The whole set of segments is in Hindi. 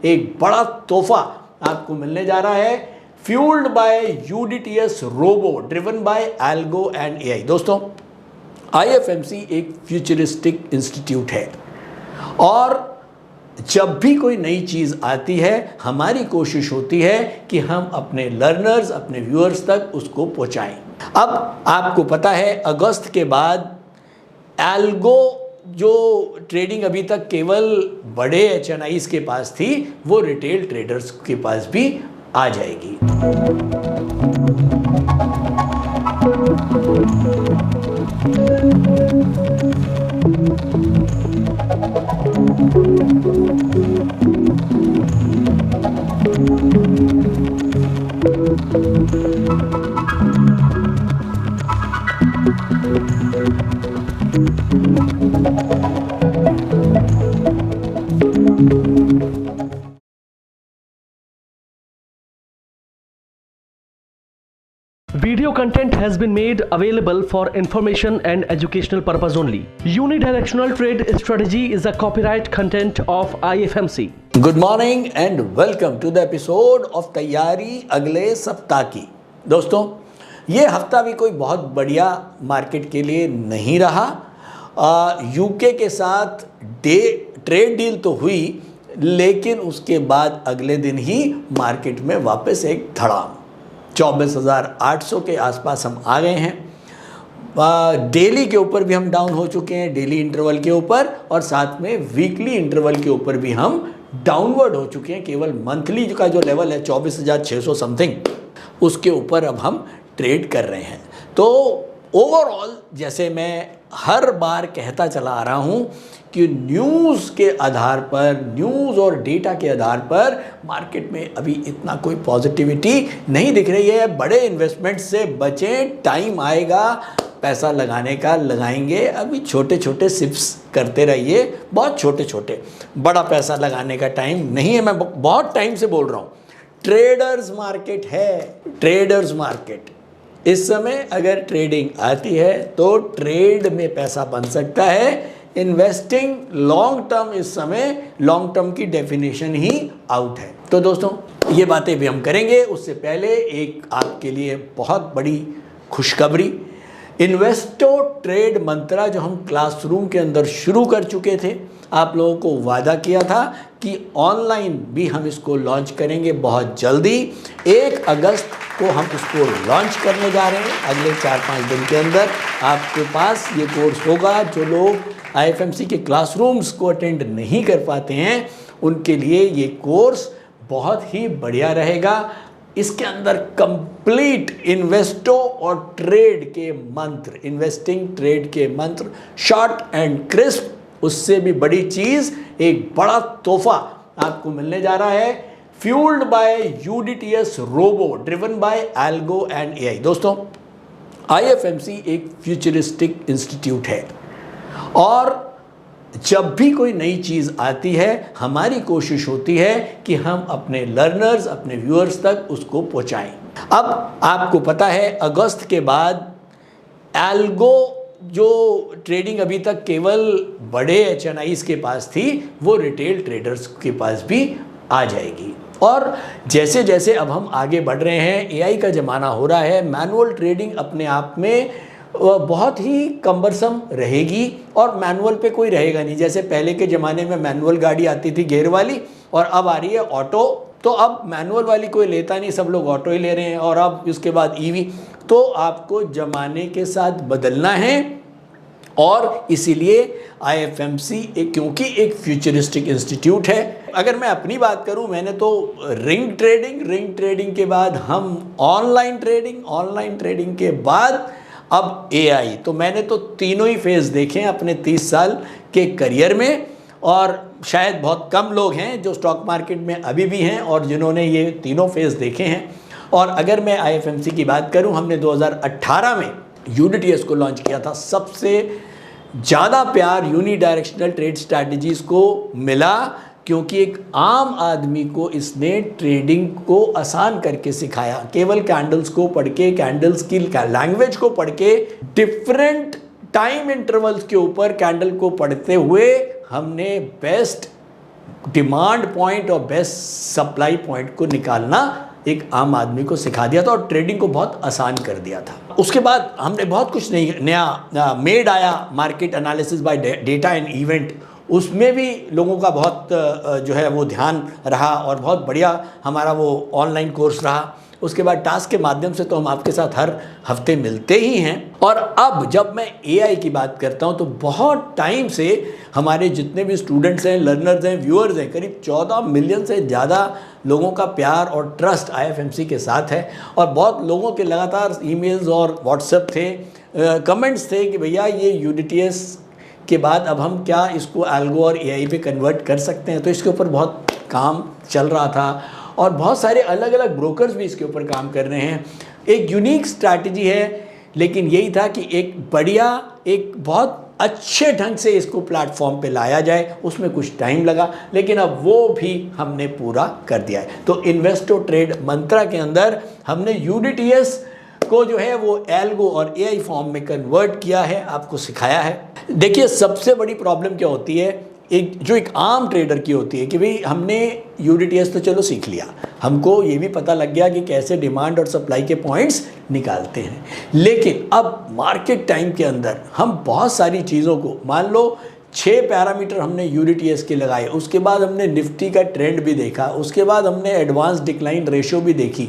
एक बड़ा तोहफा आपको मिलने जा रहा है, fuelled by UDTS robo driven by algo and AI. दोस्तों, आईएफएमसी एक फ्यूचरिस्टिक इंस्टीट्यूट है और जब भी कोई नई चीज़ आती है हमारी कोशिश होती है कि हम अपने लर्नर्स, अपने व्यूअर्स तक उसको पहुंचाएं। अब आपको पता है अगस्त के बाद एल्गो जो ट्रेडिंग अभी तक केवल बड़े एचएनआईज के पास थी वो रिटेल ट्रेडर्स के पास भी आ जाएगी। Video content has been made available for information and educational purpose only. Unidirectional trade strategy is a copyright content of IFMC. Good morning and welcome to the episode of तैयारी अगले सप्ताह की। दोस्तों, ये हफ्ता भी कोई बहुत बढ़िया मार्केट के लिए नहीं रहा। यूके के साथ ट्रेड डील तो हुई, लेकिन उसके बाद अगले दिन ही मार्केट में वापस एक धड़ाम 24,800 के आसपास हम आ गए हैं। डेली के ऊपर भी हम डाउन हो चुके हैं, डेली इंटरवल के ऊपर, और साथ में वीकली इंटरवल के ऊपर भी हम डाउनवर्ड हो चुके हैं। केवल मंथली का जो लेवल है 24,600 समथिंग, उसके ऊपर अब हम ट्रेड कर रहे हैं। तो ओवरऑल, जैसे मैं हर बार कहता चला आ रहा हूँ कि न्यूज़ के आधार पर, न्यूज़ और डेटा के आधार पर मार्केट में अभी इतना कोई पॉजिटिविटी नहीं दिख रही है। बड़े इन्वेस्टमेंट से बचें, टाइम आएगा पैसा लगाने का, लगाएंगे। अभी छोटे छोटे सिप्स करते रहिए, बहुत छोटे छोटे, बड़ा पैसा लगाने का टाइम नहीं है। मैं बहुत टाइम से बोल रहा हूँ, ट्रेडर्स मार्केट है, ट्रेडर्स मार्केट। इस समय अगर ट्रेडिंग आती है तो ट्रेड में पैसा बन सकता है। इन्वेस्टिंग लॉन्ग टर्म, इस समय लॉन्ग टर्म की डेफिनेशन ही आउट है। तो दोस्तों, ये बातें भी हम करेंगे। उससे पहले एक आपके लिए बहुत बड़ी खुशखबरी, इन्वेस्टो ट्रेड मंत्रा जो हम क्लासरूम के अंदर शुरू कर चुके थे, आप लोगों को वादा किया था कि ऑनलाइन भी हम इसको लॉन्च करेंगे बहुत जल्दी। 1 अगस्त को हम इसको लॉन्च करने जा रहे हैं। अगले 4-5 दिन के अंदर आपके पास ये कोर्स होगा। जो लोग आईएफएमसी के क्लासरूम्स को अटेंड नहीं कर पाते हैं, उनके लिए ये कोर्स बहुत ही बढ़िया रहेगा। इसके अंदर कंप्लीट इन्वेस्टो और ट्रेड के मंत्र, इन्वेस्टिंग ट्रेड के मंत्र, शॉर्ट एंड क्रिस्प। उससे भी बड़ी चीज़, एक बड़ा तोहफा आपको मिलने जा रहा है, fuelled by UDTS robo driven by algo and AI. दोस्तों, आईएफएमसी एक फ्यूचरिस्टिक इंस्टीट्यूट है और जब भी कोई नई चीज़ आती है हमारी कोशिश होती है कि हम अपने लर्नर्स, अपने व्यूअर्स तक उसको पहुंचाएं। अब आपको पता है अगस्त के बाद एल्गो जो ट्रेडिंग अभी तक केवल बड़े एचएनआईज के पास थी वो रिटेल ट्रेडर्स के पास भी आ जाएगी। और जैसे जैसे अब हम आगे बढ़ रहे हैं, एआई का ज़माना हो रहा है, मैनुअल ट्रेडिंग अपने आप में बहुत ही कम्बरसम रहेगी और मैनुअल पे कोई रहेगा नहीं। जैसे पहले के ज़माने में मैनुअल गाड़ी आती थी गियर वाली, और अब आ रही है ऑटो, तो अब मैनुअल वाली कोई लेता नहीं, सब लोग ऑटो ही ले रहे हैं, और अब उसके बाद ईवी। तो आपको ज़माने के साथ बदलना है और इसीलिए आईएफएमसी क्योंकि एक फ्यूचरिस्टिक इंस्टीट्यूट है। अगर मैं अपनी बात करूं, मैंने तो रिंग ट्रेडिंग के बाद हम ऑनलाइन ट्रेडिंग के बाद अब एआई, तो मैंने तो तीनों ही फेज़ देखे हैं अपने 30 साल के करियर में। और शायद बहुत कम लोग हैं जो स्टॉक मार्केट में अभी भी हैं और जिन्होंने ये तीनों फेज़ देखे हैं। और अगर मैं आईएफएमसी की बात करूं, हमने 2018 में यूडीटीएस को लॉन्च किया था। सबसे ज़्यादा प्यार यूनिडायरेक्शनल ट्रेड स्ट्रैटेजीज़ को मिला क्योंकि एक आम आदमी को इसने ट्रेडिंग को आसान करके सिखाया। केवल कैंडल्स को पढ़ के, कैंडल्स की लैंग्वेज को पढ़ के, डिफरेंट टाइम इंटरवल्स के ऊपर कैंडल को पढ़ते हुए हमने बेस्ट डिमांड पॉइंट और बेस्ट सप्लाई पॉइंट को निकालना एक आम आदमी को सिखा दिया था और ट्रेडिंग को बहुत आसान कर दिया था। उसके बाद हमने बहुत कुछ नया मेड आया, market analysis bye data and event, उसमें भी लोगों का बहुत जो है वो ध्यान रहा और बहुत बढ़िया हमारा वो ऑनलाइन कोर्स रहा। उसके बाद टास्क के माध्यम से तो हम आपके साथ हर हफ्ते मिलते ही हैं। और अब जब मैं एआई की बात करता हूं तो बहुत टाइम से हमारे जितने भी स्टूडेंट्स हैं, लर्नर्स हैं, व्यूअर्स हैं, करीब 14 मिलियन से ज़्यादा लोगों का प्यार और ट्रस्ट IFMC के साथ है। और बहुत लोगों के लगातार ईमेल्स और व्हाट्सएप थे, कमेंट्स थे कि भैया ये UDTS के बाद अब हम क्या इसको एल्गो और AI पे कन्वर्ट कर सकते हैं। तो इसके ऊपर बहुत काम चल रहा था और बहुत सारे अलग अलग ब्रोकर्स भी इसके ऊपर काम कर रहे हैं। एक यूनिक स्ट्रैटेजी है, लेकिन यही था कि एक बढ़िया, एक बहुत अच्छे ढंग से इसको प्लेटफॉर्म पे लाया जाए। उसमें कुछ टाइम लगा, लेकिन अब वो भी हमने पूरा कर दिया है। तो इन्वेस्टो ट्रेड मंत्रा के अंदर हमने UDTS को जो है वो एल्गो और AI फॉर्म में कन्वर्ट किया है, आपको सिखाया है। देखिए, सबसे बड़ी प्रॉब्लम क्या होती है, एक आम ट्रेडर की होती है कि भाई हमने UDTS तो चलो सीख लिया, हमको ये भी पता लग गया कि कैसे डिमांड और सप्लाई के पॉइंट्स निकालते हैं, लेकिन अब मार्केट टाइम के अंदर हम बहुत सारी चीज़ों को, मान लो 6 पैरामीटर हमने UDTS के लगाए, उसके बाद हमने निफ्टी का ट्रेंड भी देखा, उसके बाद हमने एडवांस डिक्लाइन रेशियो भी देखी,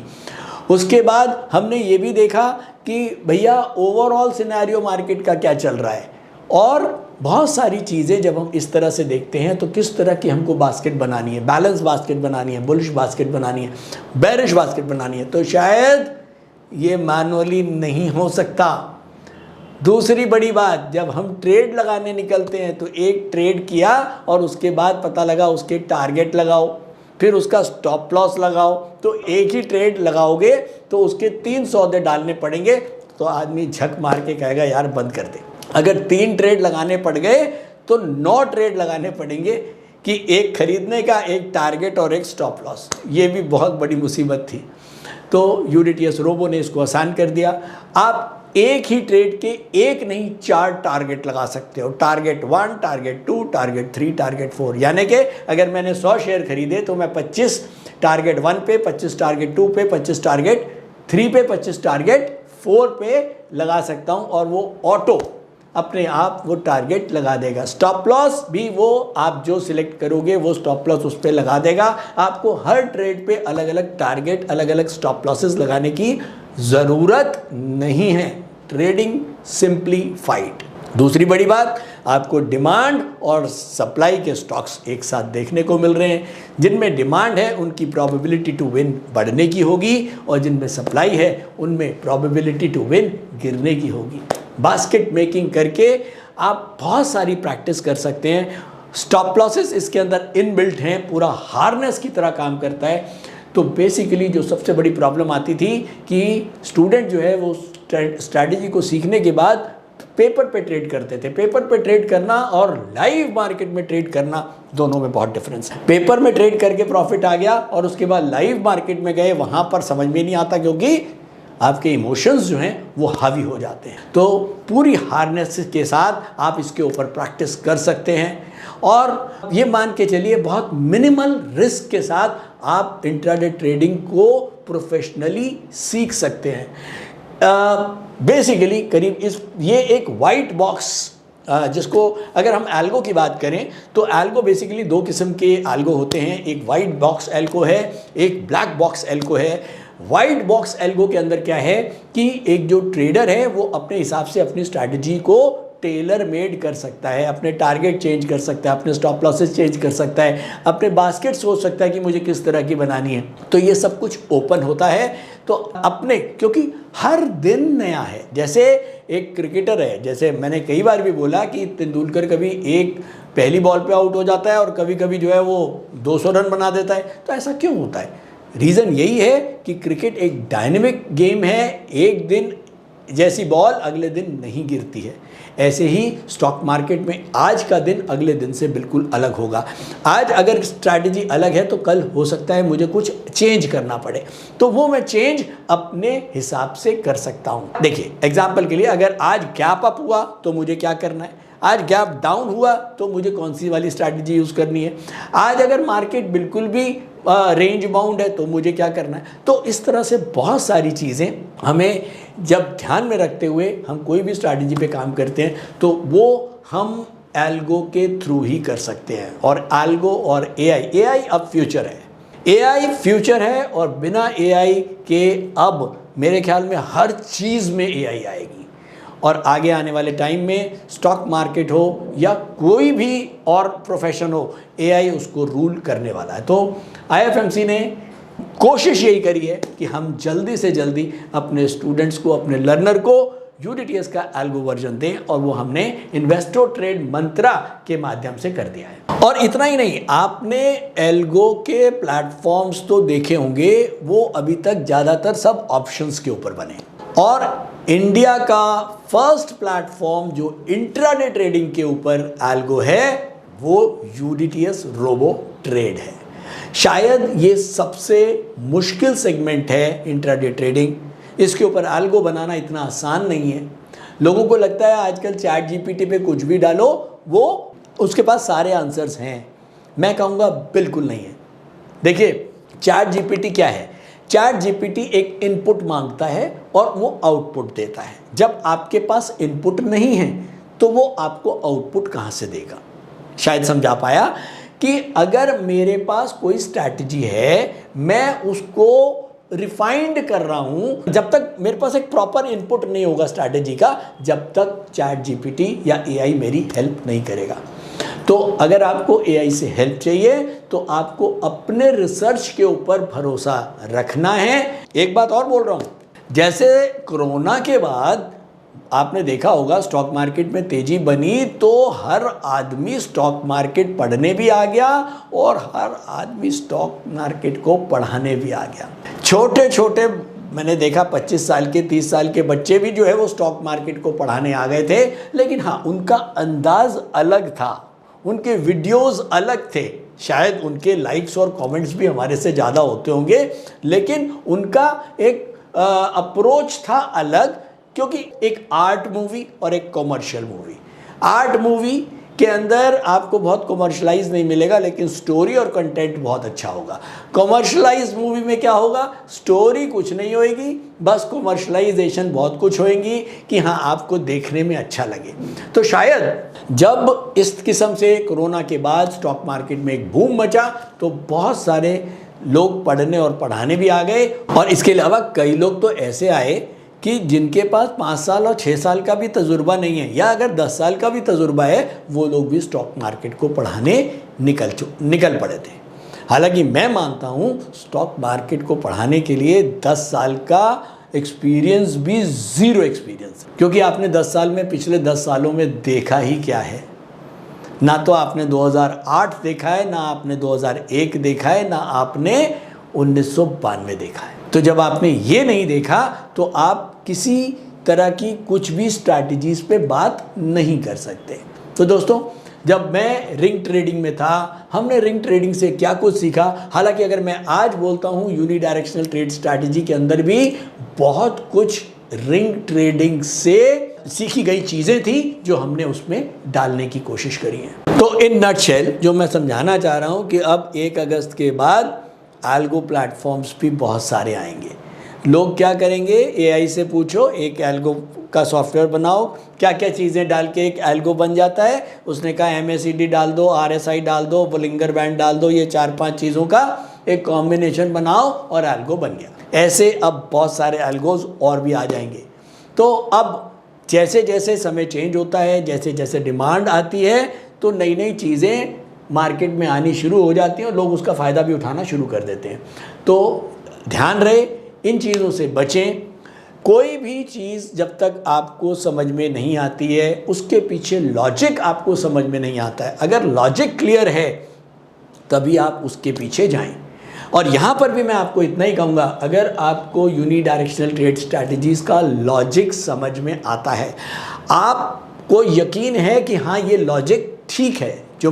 उसके बाद हमने ये भी देखा कि भैया ओवरऑल सिनेरियो मार्केट का क्या चल रहा है। और बहुत सारी चीज़ें जब हम इस तरह से देखते हैं तो किस तरह की हमको बास्केट बनानी है, बैलेंस बास्केट बनानी है, बुलिश बास्केट बनानी है, बेरिश बास्केट बनानी है, तो शायद ये मैनुअली नहीं हो सकता। दूसरी बड़ी बात, जब हम ट्रेड लगाने निकलते हैं तो एक ट्रेड किया और उसके बाद पता लगा उसके टारगेट लगाओ, फिर उसका स्टॉप लॉस लगाओ, तो एक ही ट्रेड लगाओगे तो उसके 3 सौदे डालने पड़ेंगे, तो आदमी झक मार के कहेगा यार बंद कर दे। अगर 3 ट्रेड लगाने पड़ गए तो 9 ट्रेड लगाने पड़ेंगे कि एक खरीदने का, एक टारगेट और एक स्टॉप लॉस। ये भी बहुत बड़ी मुसीबत थी। तो UDTS रोबो ने इसको आसान कर दिया। आप एक ही ट्रेड के एक नहीं 4 टारगेट लगा सकते हो, टारगेट 1, टारगेट 2, टारगेट 3, टारगेट 4। यानी कि अगर मैंने 100 शेयर खरीदे तो मैं 25 टारगेट 1 पे, 25 टारगेट 2 पे, 25 टारगेट 3 पे, 25 टारगेट 4 पे लगा सकता हूं और वो ऑटो अपने आप वो टारगेट लगा देगा। स्टॉप लॉस भी वो आप जो सिलेक्ट करोगे वो स्टॉप लॉस उस पर लगा देगा। आपको हर ट्रेड पे अलग अलग टारगेट, अलग अलग स्टॉप लॉसेस लगाने की ज़रूरत नहीं है। Trading simplified. दूसरी बड़ी बात, आपको डिमांड और सप्लाई के स्टॉक्स एक साथ देखने को मिल रहे हैं। जिनमें डिमांड है उनकी प्रोबेबिलिटी टू विन बढ़ने की होगी और जिनमें सप्लाई है उनमें प्रोबेबिलिटी टू विन गिरने की होगी। बास्केट मेकिंग करके आप बहुत सारी प्रैक्टिस कर सकते हैं। स्टॉप लॉसेस इसके अंदर इनबिल्ट हैं, पूरा हार्नेस की तरह काम करता है। तो बेसिकली जो सबसे बड़ी प्रॉब्लम आती थी कि स्टूडेंट जो है वो स्ट्रैटेजी को सीखने के बाद पेपर पे ट्रेड करते थे। पेपर पे ट्रेड करना और लाइव मार्केट में ट्रेड करना, दोनों में बहुत डिफरेंस है। पेपर में ट्रेड करके प्रॉफिट आ गया और उसके बाद लाइव मार्केट में गए, वहाँ पर समझ में नहीं आता क्योंकि आपके इमोशंस जो हैं वो हावी हो जाते हैं। तो पूरी हार्नेस के साथ आप इसके ऊपर प्रैक्टिस कर सकते हैं और ये मान के चलिए बहुत मिनिमल रिस्क के साथ आप इंट्राडे ट्रेडिंग को प्रोफेशनली सीख सकते हैं। बेसिकली करीब ये एक वाइट बॉक्स, जिसको अगर हम एल्गो की बात करें तो एल्गो बेसिकली 2 किस्म के एल्गो होते हैं। एक वाइट बॉक्स एल्गो है, एक ब्लैक बॉक्स एल्गो है। वाइट बॉक्स एल्गो के अंदर क्या है कि एक जो ट्रेडर है वो अपने हिसाब से अपनी स्ट्रैटेजी को टेलर मेड कर सकता है, अपने टारगेट चेंज कर सकता है, अपने स्टॉप लॉसेस चेंज कर सकता है, अपने बास्केट सोच सकता है कि मुझे किस तरह की बनानी है। तो ये सब कुछ ओपन होता है। तो अपने, क्योंकि हर दिन नया है। जैसे एक क्रिकेटर है, जैसे मैंने कई बार भी बोला कि तेंदुलकर कभी एक पहली बॉल पे आउट हो जाता है और कभी कभी जो है वो 200 रन बना देता है। तो ऐसा क्यों होता है? रीज़न यही है कि क्रिकेट एक डायनेमिक गेम है। एक दिन जैसी बॉल अगले दिन नहीं गिरती है। ऐसे ही स्टॉक मार्केट में आज का दिन अगले दिन से बिल्कुल अलग होगा। आज अगर स्ट्रैटेजी अलग है तो कल हो सकता है मुझे कुछ चेंज करना पड़े, तो वो मैं चेंज अपने हिसाब से कर सकता हूँ। देखिए एग्जाम्पल के लिए, अगर आज गैप अप हुआ तो मुझे क्या करना है? आज गैप डाउन हुआ तो मुझे कौन सी वाली स्ट्रैटेजी यूज़ करनी है, आज अगर मार्केट बिल्कुल भी रेंज बाउंड है तो मुझे क्या करना है। तो इस तरह से बहुत सारी चीज़ें हमें जब ध्यान में रखते हुए हम कोई भी स्ट्रैटेजी पे काम करते हैं तो वो हम एल्गो के थ्रू ही कर सकते हैं। और एल्गो और एआई अब फ्यूचर है, एआई फ्यूचर है और बिना एआई के अब मेरे ख्याल में हर चीज़ में एआई आएगी और आगे आने वाले टाइम में स्टॉक मार्केट हो या कोई भी और प्रोफेशन हो, एआई उसको रूल करने वाला है। तो आईएफएमसी ने कोशिश यही करी है कि हम जल्दी से जल्दी अपने स्टूडेंट्स को, अपने लर्नर को यूडीटीएस का एल्गो वर्जन दें और वो हमने इन्वेस्टो ट्रेड मंत्रा के माध्यम से कर दिया है। और इतना ही नहीं, आपने एल्गो के प्लेटफॉर्म्स तो देखे होंगे, वो अभी तक ज़्यादातर सब ऑप्शंस के ऊपर बने और इंडिया का फर्स्ट प्लेटफॉर्म जो इंट्राडे ट्रेडिंग के ऊपर एल्गो है वो यूडीटीएस रोबो ट्रेड है। शायद ये सबसे मुश्किल सेगमेंट है इंट्राडे ट्रेडिंग, इसके ऊपर एल्गो बनाना इतना आसान नहीं है। लोगों को लगता है आजकल चैट जीपीटी पे कुछ भी डालो वो उसके पास सारे आंसर्स हैं, मैं कहूँगा बिल्कुल नहीं है। देखिए चैट जीपीटी क्या है, चैट जीपीटी एक इनपुट मांगता है और वो आउटपुट देता है। जब आपके पास इनपुट नहीं है तो वो आपको आउटपुट कहाँ से देगा। शायद समझा पाया कि अगर मेरे पास कोई स्ट्रैटेजी है, मैं उसको रिफाइंड कर रहा हूं, जब तक मेरे पास एक प्रॉपर इनपुट नहीं होगा स्ट्रैटेजी का, जब तक चैट जीपीटी या एआई मेरी हेल्प नहीं करेगा। तो अगर आपको एआई से हेल्प चाहिए तो आपको अपने रिसर्च के ऊपर भरोसा रखना है। एक बात और बोल रहा हूं, जैसे कोरोना के बाद आपने देखा होगा स्टॉक मार्केट में तेजी बनी तो हर आदमी स्टॉक मार्केट पढ़ने भी आ गया और हर आदमी स्टॉक मार्केट को पढ़ाने भी आ गया। छोटे छोटे मैंने देखा 25 साल के 30 साल के बच्चे भी जो है वो स्टॉक मार्केट को पढ़ाने आ गए थे, लेकिन हाँ उनका अंदाज अलग था, उनके वीडियोस अलग थे, शायद उनके लाइक्स और कमेंट्स भी हमारे से ज़्यादा होते होंगे, लेकिन उनका एक अप्रोच था अलग, क्योंकि एक आर्ट मूवी और एक कॉमर्शियल मूवी। आर्ट मूवी के अंदर आपको बहुत कॉमर्शलाइज नहीं मिलेगा, लेकिन स्टोरी और कंटेंट बहुत अच्छा होगा। कॉमर्शलाइज मूवी में क्या होगा, स्टोरी कुछ नहीं होएगी, बस कॉमर्शलाइजेशन बहुत कुछ होएगी कि हाँ आपको देखने में अच्छा लगे। तो शायद जब इस किस्म से कोरोना के बाद स्टॉक मार्केट में एक बूम मचा तो बहुत सारे लोग पढ़ने और पढ़ाने भी आ गए, और इसके अलावा कई लोग तो ऐसे आए कि जिनके पास 5 साल और 6 साल का भी तजुर्बा नहीं है, या अगर 10 साल का भी तजुर्बा है, वो लोग भी स्टॉक मार्केट को पढ़ाने निकल पड़े थे। हालांकि मैं मानता हूँ स्टॉक मार्केट को पढ़ाने के लिए 10 साल का एक्सपीरियंस भी ज़ीरो एक्सपीरियंस, क्योंकि आपने 10 साल में पिछले 10 सालों में देखा ही क्या है। ना तो आपने 2008 देखा है, ना आपने 2001 देखा है, ना आपने 1992 देखा है। तो जब आपने ये नहीं देखा तो आप किसी तरह की कुछ भी स्ट्रैटेजीज पे बात नहीं कर सकते। तो दोस्तों, जब मैं रिंग ट्रेडिंग में था, हमने रिंग ट्रेडिंग से क्या कुछ सीखा। हालांकि अगर मैं आज बोलता हूँ यूनिडायरेक्शनल ट्रेड स्ट्रैटेजी के अंदर भी बहुत कुछ रिंग ट्रेडिंग से सीखी गई चीज़ें थी जो हमने उसमें डालने की कोशिश करी है। तो इन नटशेल जो मैं समझाना चाह रहा हूँ कि अब 1 अगस्त के बाद एल्गो प्लेटफॉर्म्स भी बहुत सारे आएंगे। लोग क्या करेंगे, एआई से पूछो, एक एल्गो का सॉफ्टवेयर बनाओ, क्या क्या चीज़ें डाल के एक एल्गो बन जाता है। उसने कहा MACD डाल दो, RSI डाल दो, बोलिंगर बैंड डाल दो, ये 4-5 चीज़ों का एक कॉम्बिनेशन बनाओ और एल्गो बन गया। ऐसे अब बहुत सारे एल्गोज और भी आ जाएंगे। तो अब जैसे जैसे समय चेंज होता है, जैसे जैसे डिमांड आती है, तो नई नई चीज़ें मार्केट में आनी शुरू हो जाती हैं और लोग उसका फ़ायदा भी उठाना शुरू कर देते हैं। तो ध्यान रहे, इन चीज़ों से बचें। कोई भी चीज़ जब तक आपको समझ में नहीं आती है, उसके पीछे लॉजिक आपको समझ में नहीं आता है। अगर लॉजिक क्लियर है तभी आप उसके पीछे जाएं। और यहाँ पर भी मैं आपको इतना ही कहूँगा, अगर आपको यूनिडायरेक्शनल ट्रेड स्ट्रैटेजीज़ का लॉजिक समझ में आता है, आपको यकीन है कि हाँ ये लॉजिक ठीक है, जो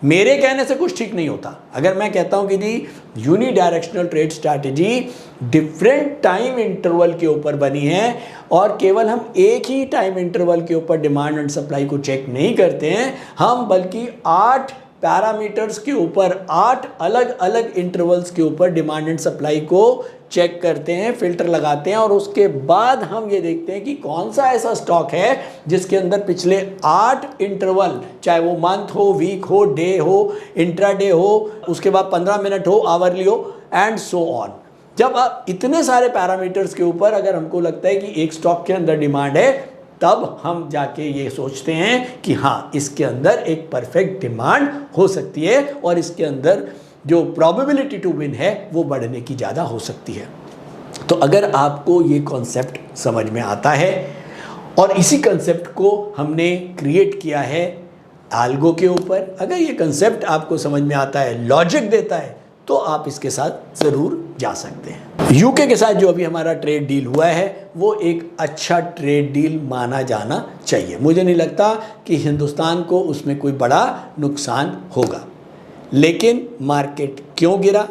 मेरे कहने से कुछ ठीक नहीं होता। अगर मैं कहता हूं कि जी unidirectional trade strategy different time interval के ऊपर बनी है और केवल हम एक ही टाइम इंटरवल के ऊपर डिमांड एंड सप्लाई को चेक नहीं करते हैं, हम बल्कि 8 पैरामीटर्स के ऊपर 8 अलग अलग इंटरवल्स के ऊपर डिमांड एंड सप्लाई को चेक करते हैं, फिल्टर लगाते हैं और उसके बाद हम ये देखते हैं कि कौन सा ऐसा स्टॉक है जिसके अंदर पिछले 8 इंटरवल, चाहे वो मंथ हो, वीक हो, डे हो, इंट्राडे हो, उसके बाद 15 मिनट हो, आवरली हो एंड सो ऑन। जब आप इतने सारे पैरामीटर्स के ऊपर अगर हमको लगता है कि एक स्टॉक के अंदर डिमांड है, तब हम जाके ये सोचते हैं कि हाँ इसके अंदर एक परफेक्ट डिमांड हो सकती है और इसके अंदर जो प्रोबेबिलिटी टू विन है वो बढ़ने की ज़्यादा हो सकती है। तो अगर आपको ये कॉन्सेप्ट समझ में आता है और इसी कॉन्सेप्ट को हमने क्रिएट किया है एल्गो के ऊपर, अगर ये कॉन्सेप्ट आपको समझ में आता है, लॉजिक देता है, तो आप इसके साथ ज़रूर जा सकते हैं। यूके के साथ जो अभी हमारा ट्रेड डील हुआ है वो एक अच्छा ट्रेड डील माना जाना चाहिए। मुझे नहीं लगता कि हिंदुस्तान को उसमें कोई बड़ा नुकसान होगा। लेकिन मार्केट क्यों गिरा?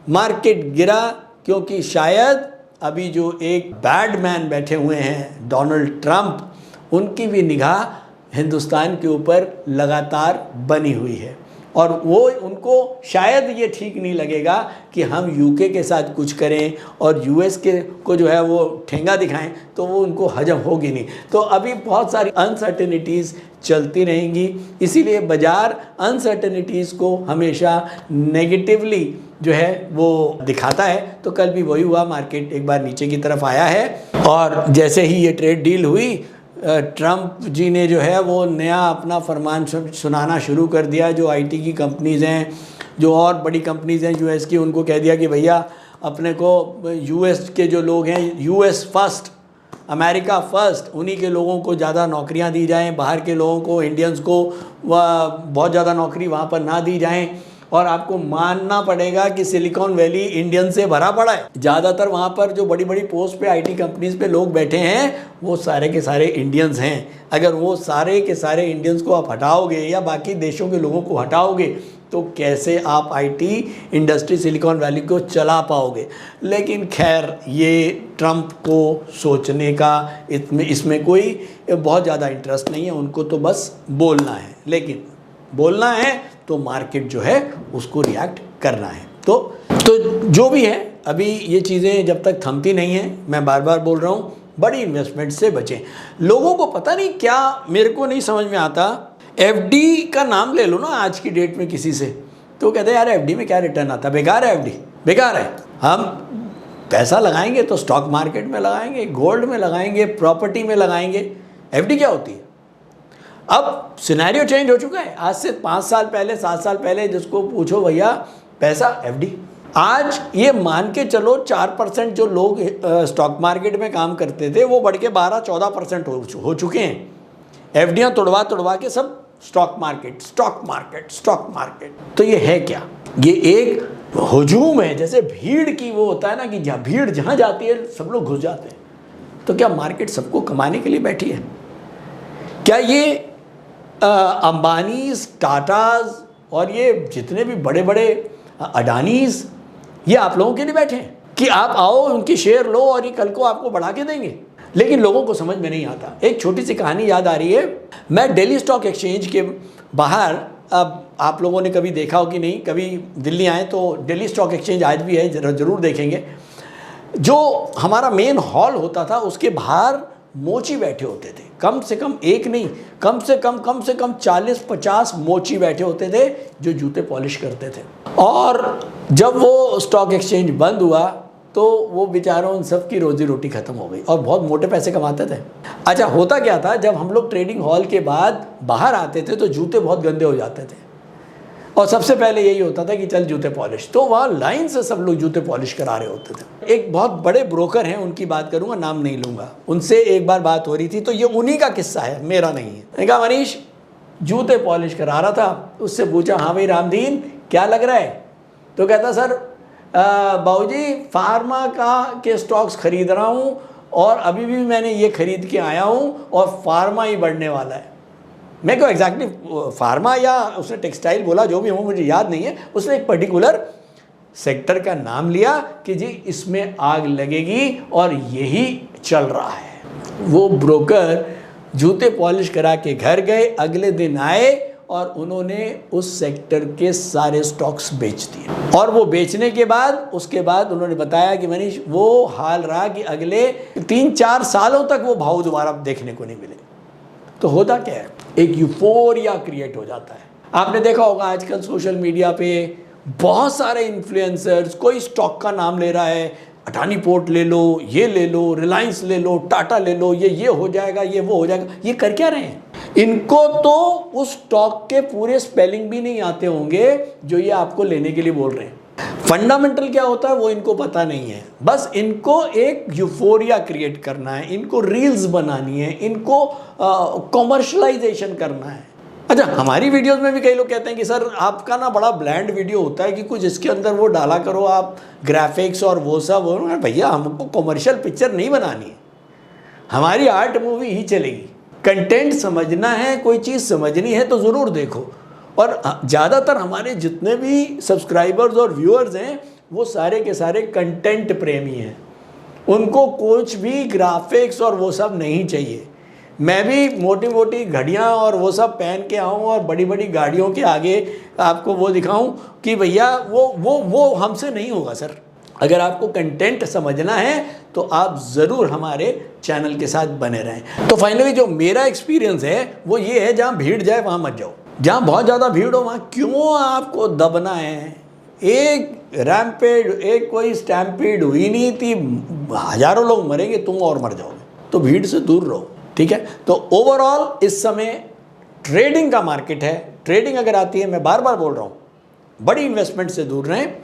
मार्केट गिरा क्योंकि शायद अभी जो एक बैड मैन बैठे हुए हैं डोनाल्ड ट्रंप, उनकी भी निगाह हिंदुस्तान के ऊपर लगातार बनी हुई है और वो उनको शायद ये ठीक नहीं लगेगा कि हम यूके के साथ कुछ करें और यूएस के को जो है वो ठेंगा दिखाएं, तो वो उनको हजम होगी नहीं। तो अभी बहुत सारी अनसर्टेनिटीज़ चलती रहेंगी, इसीलिए बाज़ार अनसर्टेनिटीज़ को हमेशा नेगेटिवली जो है वो दिखाता है। तो कल भी वही हुआ, मार्केट एक बार नीचे की तरफ आया है और जैसे ही ये ट्रेड डील हुई, ट्रंप जी ने जो है वो नया अपना फरमान सुनाना शुरू कर दिया। जो आईटी की कंपनीज़ हैं, जो और बड़ी कंपनीज़ हैं यूएस की, उनको कह दिया कि भैया अपने को यूएस के जो लोग हैं, यूएस फर्स्ट, अमेरिका फर्स्ट, उन्हीं के लोगों को ज़्यादा नौकरियां दी जाएं, बाहर के लोगों को, इंडियंस को बहुत ज़्यादा नौकरी वहाँ पर ना दी जाएं। और आपको मानना पड़ेगा कि सिलिकॉन वैली इंडियन से भरा पड़ा है। ज़्यादातर वहाँ पर जो बड़ी बड़ी पोस्ट पे आईटी कंपनीज़ पे लोग बैठे हैं वो सारे के सारे इंडियंस हैं। अगर वो सारे के सारे इंडियंस को आप हटाओगे या बाकी देशों के लोगों को हटाओगे तो कैसे आप आईटी इंडस्ट्री सिलिकॉन वैली को चला पाओगे? लेकिन खैर ये ट्रंप को सोचने का इसमें कोई बहुत ज़्यादा इंटरेस्ट नहीं है, उनको तो बस बोलना है। लेकिन बोलना है तो मार्केट जो है उसको रिएक्ट करना है। तो जो भी है, अभी ये चीज़ें जब तक थमती नहीं हैं, मैं बार बार बोल रहा हूँ, बड़ी इन्वेस्टमेंट से बचें। लोगों को पता नहीं क्या, मेरे को नहीं समझ में आता, एफडी का नाम ले लो ना आज की डेट में किसी से, तो कहते हैं यार एफडी में क्या रिटर्न आता, बेकार है, एफडी बेकार है। हम पैसा लगाएंगे तो स्टॉक मार्केट में लगाएंगे, गोल्ड में लगाएंगे, प्रॉपर्टी में लगाएंगे। एफडी क्या होती है? अब सिनेरियो चेंज हो चुका है। आज से 5 साल पहले, 7 साल पहले जिसको पूछो भैया पैसा एफडी, आज ये मान के चलो 4% जो लोग स्टॉक मार्केट में काम करते थे वो बढ़ के 12-14% हो चुके हैं। एफडियाँ तोड़वा के सब stock market, stock market, stock market. तो ये है क्या? ये एक हुजूम है, जैसे भीड़ की वो होता है ना कि भीड़ जहाँ जाती है सब लोग घुस जाते हैं। तो क्या मार्केट सबको कमाने के लिए बैठी है? क्या ये अंबानीज, टाटाज और ये जितने भी बड़े बड़े अडानीज, ये आप लोगों के लिए बैठे हैं कि आप आओ उनकी शेयर लो और ये कल को आपको बढ़ा के देंगे? लेकिन लोगों को समझ में नहीं आता। एक छोटी सी कहानी याद आ रही है। मैं दिल्ली स्टॉक एक्सचेंज के बाहर, अब आप लोगों ने कभी देखा हो कि नहीं, कभी दिल्ली आए तो दिल्ली स्टॉक एक्सचेंज आज भी है, ज़रूर देखेंगे। जो हमारा मेन हॉल होता था उसके बाहर मोची बैठे होते थे, कम से कम एक नहीं, कम से कम 40-50 मोची बैठे होते थे जो जूते पॉलिश करते थे। और जब वो स्टॉक एक्सचेंज बंद हुआ तो वो बेचारों उन सब की रोजी रोटी ख़त्म हो गई और बहुत मोटे पैसे कमाते थे। अच्छा, होता क्या था, जब हम लोग ट्रेडिंग हॉल के बाद बाहर आते थे तो जूते बहुत गंदे हो जाते थे और सबसे पहले यही होता था कि चल जूते पॉलिश, तो वहाँ लाइन से सब लोग जूते पॉलिश करा रहे होते थे। एक बहुत बड़े ब्रोकर हैं, उनकी बात करूँगा, नाम नहीं लूँगा, उनसे एक बार बात हो रही थी, तो ये उन्हीं का किस्सा है, मेरा नहीं है। मैंने कहा मनीष जूते पॉलिश करा रहा था, उससे पूछा हाँ भाई रामदीन क्या लग रहा है? तो कहता सर बाबूजी फार्मा के स्टॉक्स खरीद रहा हूँ और अभी भी मैंने ये खरीद के आया हूँ और फार्मा ही बढ़ने वाला है। मैं को एग्जैक्टली फार्मा या उसने टेक्सटाइल बोला, जो भी हो मुझे याद नहीं है, उसने एक पर्टिकुलर सेक्टर का नाम लिया कि जी इसमें आग लगेगी और यही चल रहा है। वो ब्रोकर जूते पॉलिश करा के घर गए, अगले दिन आए और उन्होंने उस सेक्टर के सारे स्टॉक्स बेच दिए। और वो बेचने के बाद उसके बाद उन्होंने बताया कि मनीष वो हाल रहा कि अगले 3-4 सालों तक वो भाव दोबारा देखने को नहीं मिले। तो होता क्या है, एक यूफोरिया क्रिएट हो जाता है। आपने देखा होगा आजकल सोशल मीडिया पे बहुत सारे इन्फ्लुएंसर्स कोई स्टॉक का नाम ले रहा है, अडानी पोर्ट ले लो, ये ले लो, रिलायंस ले लो, टाटा ले लो, ये हो जाएगा, ये वो हो जाएगा। ये कर क्या रहे हैं? इनको तो उस स्टॉक के पूरे स्पेलिंग भी नहीं आते होंगे जो ये आपको लेने के लिए बोल रहे हैं। फंडामेंटल क्या होता है वो इनको पता नहीं है। बस इनको एक यूफोरिया क्रिएट करना है, इनको रील्स बनानी है, इनको कॉमर्शलाइजेशन करना है। अच्छा, हमारी वीडियोस में भी कई लोग कहते हैं कि सर आपका ना बड़ा ब्लैंड वीडियो होता है कि कुछ इसके अंदर वो डाला करो आप, ग्राफिक्स और वो सब। भैया हमको कॉमर्शियल पिक्चर नहीं बनानी है, हमारी आर्ट मूवी ही चलेगी। कंटेंट समझना है, कोई चीज़ समझनी है तो ज़रूर देखो। और ज़्यादातर हमारे जितने भी सब्सक्राइबर्स और व्यूअर्स हैं वो सारे के सारे कंटेंट प्रेमी हैं, उनको कुछ भी ग्राफिक्स और वो सब नहीं चाहिए। मैं भी मोटी मोटी घड़ियाँ और वो सब पहन के आऊँ और बड़ी बड़ी गाड़ियों के आगे आपको वो दिखाऊं कि भैया वो हमसे नहीं होगा सर। अगर आपको कंटेंट समझना है तो आप ज़रूर हमारे चैनल के साथ बने रहें। तो फाइनली जो मेरा एक्सपीरियंस है वो ये है, जहाँ भीड़ जाए वहाँ मत जाओ। जहाँ बहुत ज़्यादा भीड़ हो वहाँ क्यों आपको दबना है? एक रैम्पेड, एक कोई स्टैम्पीड हुई नहीं थी, हज़ारों लोग मरेंगे, तुम और मर जाओगे। तो भीड़ से दूर रहो, ठीक है। तो ओवरऑल इस समय ट्रेडिंग का मार्केट है। ट्रेडिंग अगर आती है, मैं बार बार बोल रहा हूँ, बड़ी इन्वेस्टमेंट से दूर रहें,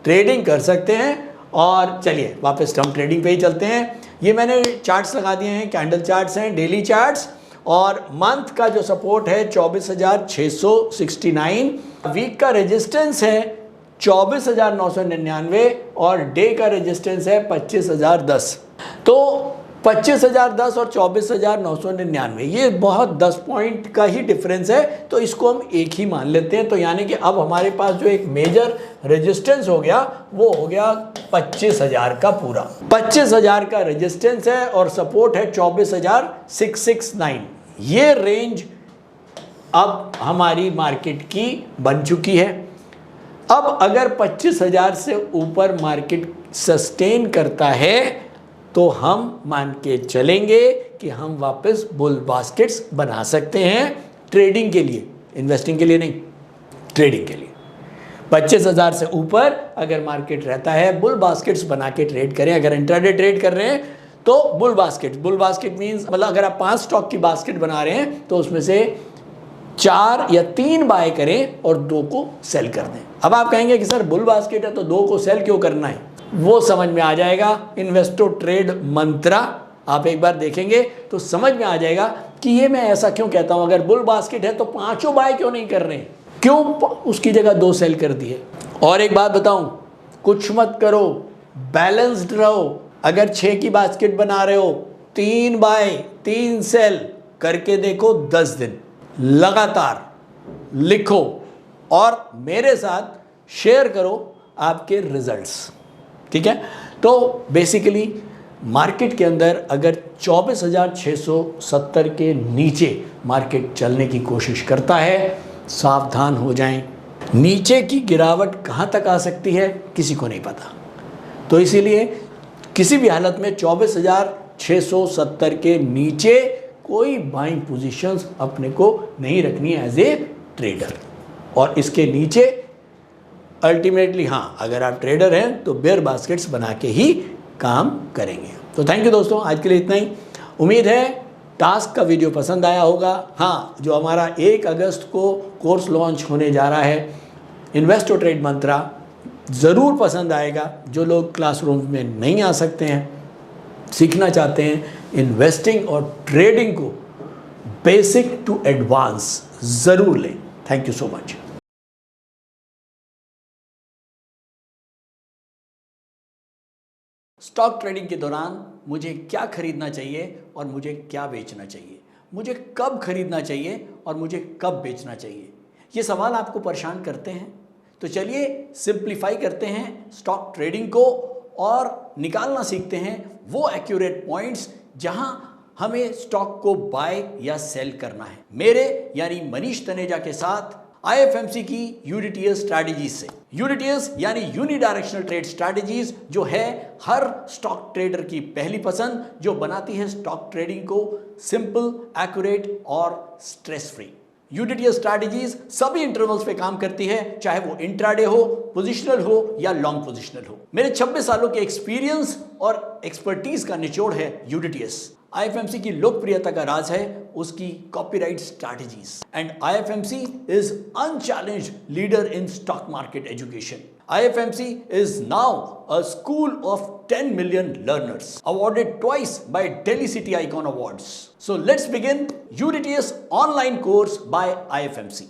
ट्रेडिंग कर सकते हैं। और चलिए वापस हम ट्रेडिंग पे ही चलते हैं। ये मैंने चार्ट्स लगा दिए हैं, कैंडल चार्ट्स हैं, डेली चार्ट्स। और मंथ का जो सपोर्ट है 24,669, वीक का रेजिस्टेंस है 24,999 और डे का रेजिस्टेंस है 25,010। तो 25,010 और 24,999 ये बहुत 10 पॉइंट का ही डिफरेंस है, तो इसको हम एक ही मान लेते हैं। तो यानी कि अब हमारे पास जो एक मेजर रेजिस्टेंस हो गया वो हो गया 25,000 का पूरा। 25,000 का रेजिस्टेंस है और सपोर्ट है 24,669। ये रेंज अब हमारी मार्केट की बन चुकी है। अब अगर 25,000 से ऊपर मार्केट सस्टेन करता है तो हम मान के चलेंगे कि हम वापस बुल बास्केट्स बना सकते हैं ट्रेडिंग के लिए, इन्वेस्टिंग के लिए नहीं, ट्रेडिंग के लिए। 25,000 से ऊपर अगर मार्केट रहता है, बुल बास्केट्स बना के ट्रेड करें। अगर इंट्राडे ट्रेड कर रहे हैं तो बुल बास्केट मीन्स मतलब अगर आप 5 स्टॉक की बास्केट बना रहे हैं तो उसमें से 4 या 3 बाय करें और 2 को सेल कर दें। अब आप कहेंगे कि सर बुल बास्केट है तो 2 को सेल क्यों करना है? वो समझ में आ जाएगा। इन्वेस्टो ट्रेड मंत्रा आप एक बार देखेंगे तो समझ में आ जाएगा कि ये मैं ऐसा क्यों कहता हूं। अगर बुल बास्केट है तो 5 बाय क्यों नहीं कर रहे हैं, क्यों उसकी जगह 2 सेल कर दिए। और एक बात बताऊं, कुछ मत करो, बैलेंस्ड रहो। अगर 6 की बास्केट बना रहे हो, 3 बाय 3 सेल करके देखो 10 दिन लगातार, लिखो और मेरे साथ शेयर करो आपके रिजल्ट्स, ठीक है। तो बेसिकली मार्केट के अंदर अगर 24,670 के नीचे मार्केट चलने की कोशिश करता है, सावधान हो जाएं। नीचे की गिरावट कहाँ तक आ सकती है किसी को नहीं पता। तो इसीलिए किसी भी हालत में 24,670 के नीचे कोई बाइंग पोजीशंस अपने को नहीं रखनी है एज ए ट्रेडर। और इसके नीचे अल्टीमेटली हाँ, अगर आप ट्रेडर हैं तो बेयर बास्केट्स बना के ही काम करेंगे। तो थैंक यू दोस्तों, आज के लिए इतना ही। उम्मीद है टास्क का वीडियो पसंद आया होगा। हाँ, जो हमारा 1 अगस्त को कोर्स लॉन्च होने जा रहा है इन्वेस्टो ट्रेड मंत्रा, ज़रूर पसंद आएगा। जो लोग क्लासरूम में नहीं आ सकते हैं, सीखना चाहते हैं इन्वेस्टिंग और ट्रेडिंग को बेसिक टू एडवांस, ज़रूर लें। Thank you so much. Stock trading के दौरान मुझे क्या खरीदना चाहिए और मुझे क्या बेचना चाहिए, मुझे कब खरीदना चाहिए और मुझे कब बेचना चाहिए? ये सवाल आपको परेशान करते हैं? तो चलिए सिंप्लीफाई करते हैं स्टॉक ट्रेडिंग को और निकालना सीखते हैं वो एक्यूरेट पॉइंट्स जहां हमें स्टॉक को बाय या सेल करना है। मेरे यानी मनीष तनेजा के साथ IFMC की यूडीटीएस स्ट्रैटेजीज से। यूडीटीएस यानी यूनिडायरेक्शनल ट्रेड स्ट्रैटेजीज, जो है हर स्टॉक ट्रेडर की पहली पसंद, जो बनाती है स्टॉक ट्रेडिंग को सिंपल, एक्यूरेट और स्ट्रेस फ्री। यूडीटीएस स्ट्रैटेजीज सभी इंटरवल्स पे काम करती है, चाहे वो इंट्राडे हो, पोजिशनल हो या लॉन्ग पोजिशनल हो। मेरे 26 सालों के एक्सपीरियंस और एक्सपर्टीज का निचोड़ है यूडीटीएस। IFMC की लोकप्रियता का राज है उसकी copyright strategies. And IFMC is unchallenged leader in stock market education. IFMC is now a school of 10 million learners, awarded twice by Delhi City Icon Awards. So let's begin UDTS online course by IFMC.